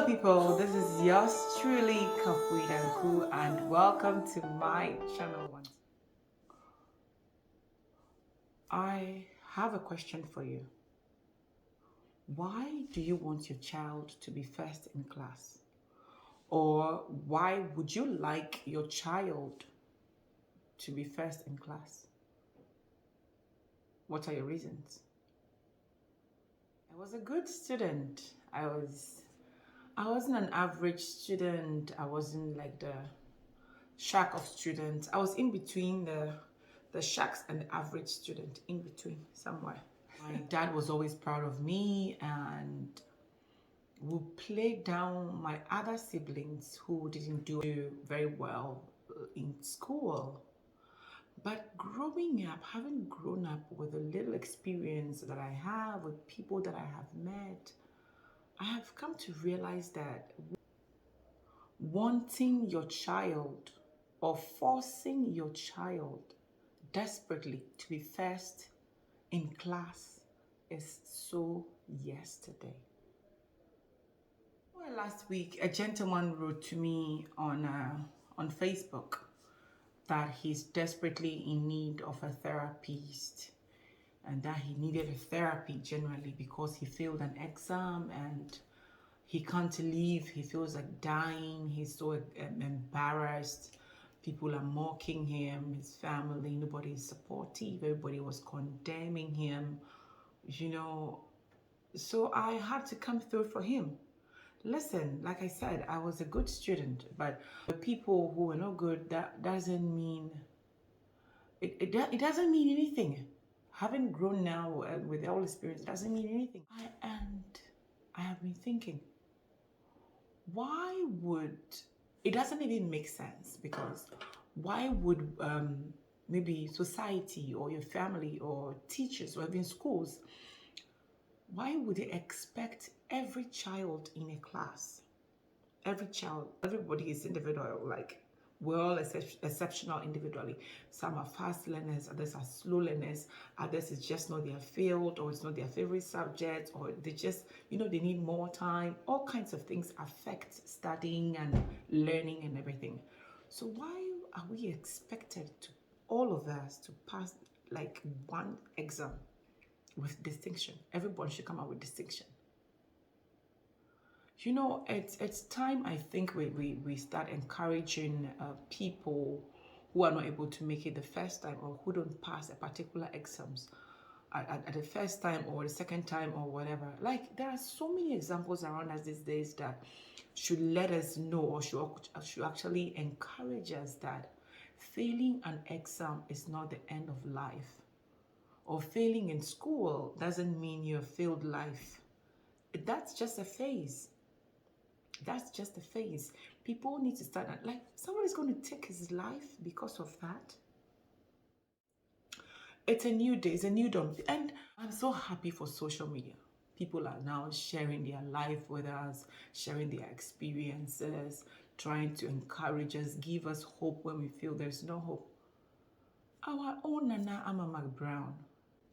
people, this is yours truly, Kafweed and Ku, and welcome to my channel. I have a question for you. Why do you want your child to be first in class? Or why would you like your child to be first in class? What are your reasons? I was a good student. I wasn't an average student. I wasn't like the shack of students. I was in between the shacks and the average student, in between somewhere. My dad was always proud of me and would play down my other siblings who didn't do very well in school. But growing up, having grown up with a little experience that I have with people that I have met, I have come to realize that wanting your child or forcing your child desperately to be first in class is so yesterday. Well, last week, a gentleman wrote to me on Facebook that he's desperately in need of a therapist and that he needed a therapy generally because he failed an exam and he can't leave. He feels like dying. He's so embarrassed. People are mocking him, his family, nobody is supportive. Everybody was condemning him, you know. So I had to come through for him. Listen, like I said, I was a good student, but the people who were not good, that doesn't mean, it doesn't mean anything. Having grown now with all experience, doesn't mean anything. I have been thinking, why would it doesn't even make sense because why would maybe society or your family or teachers or even schools, why would they expect every child in a class, everybody is individual, like we're all exceptional individually. Some are fast learners, others are slow learners, others is just not their field or it's not their favorite subject or they just, they need more time. All kinds of things affect studying and learning and everything. So why are we expected to, all of us, to pass like one exam with distinction? Everybody should come out with distinction. It's time I think we start encouraging people who are not able to make it the first time or who don't pass a particular exams at the first time or the second time or whatever. Like there are so many examples around us these days that should let us know or should actually encourage us that failing an exam is not the end of life. Or failing in school doesn't mean you have failed life. That's just a phase. That's just a phase. People need to start like somebody's going to take his life because of that. It's a new day, it's a new dawn. And I'm so happy for social media. People are now sharing their life with us, sharing their experiences, trying to encourage us, give us hope when we feel there's no hope. Our own Nana Ama McBrown,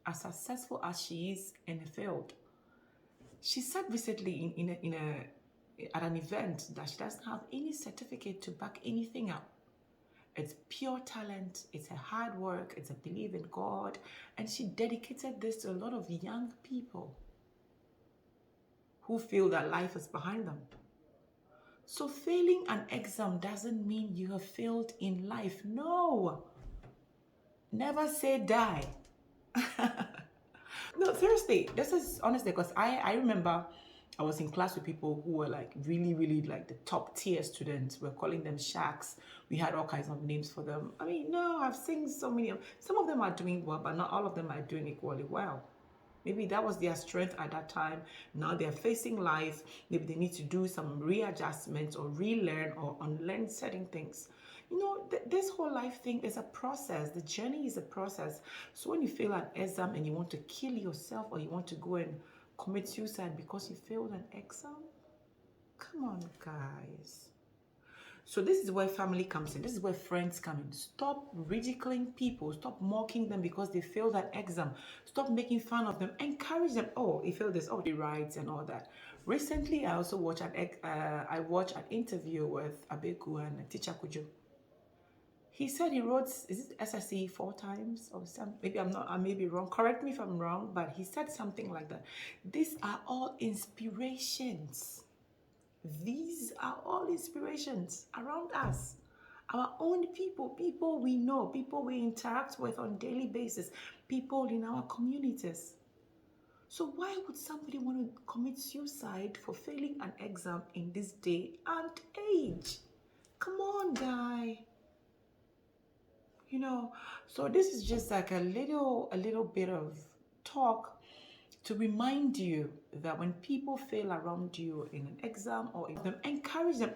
as successful as she is in the field, she said recently at an event that she doesn't have any certificate to back anything up. It's pure talent, it's a hard work, it's a belief in God, and she dedicated this to a lot of young people who feel that life is behind them. So failing an exam doesn't mean you have failed in life. No. Never say die. No, seriously, this is honestly because I remember I was in class with people who were like really, really like the top tier students. We're calling them shacks. We had all kinds of names for them. I mean, no, I've seen so many. Some of them are doing well, but not all of them are doing equally well. Maybe that was their strength at that time. Now they're facing life. Maybe they need to do some readjustments or relearn or unlearn certain things. This whole life thing is a process. The journey is a process. So when you fail an exam and you want to kill yourself or you want to go and commit suicide because you failed an exam, come on, guys. So this is where family comes in. This is where friends come in. Stop ridiculing people. Stop mocking them because they failed an exam. Stop making fun of them. Encourage them. Oh, he failed this. Oh, he writes and all that. Recently, I also watched an interview with Abeku and Teacher Kujo. He said he wrote, is it SSE 4 times or something? Maybe I may be wrong. Correct me if I'm wrong, but he said something like that. These are all inspirations. These are all inspirations around us. Our own people we know, people we interact with on a daily basis, people in our communities. So why would somebody want to commit suicide for failing an exam in this day and age? Come on, guy. You know, so this is just like a little bit of talk to remind you that when people fail around you in an exam or them, encourage them.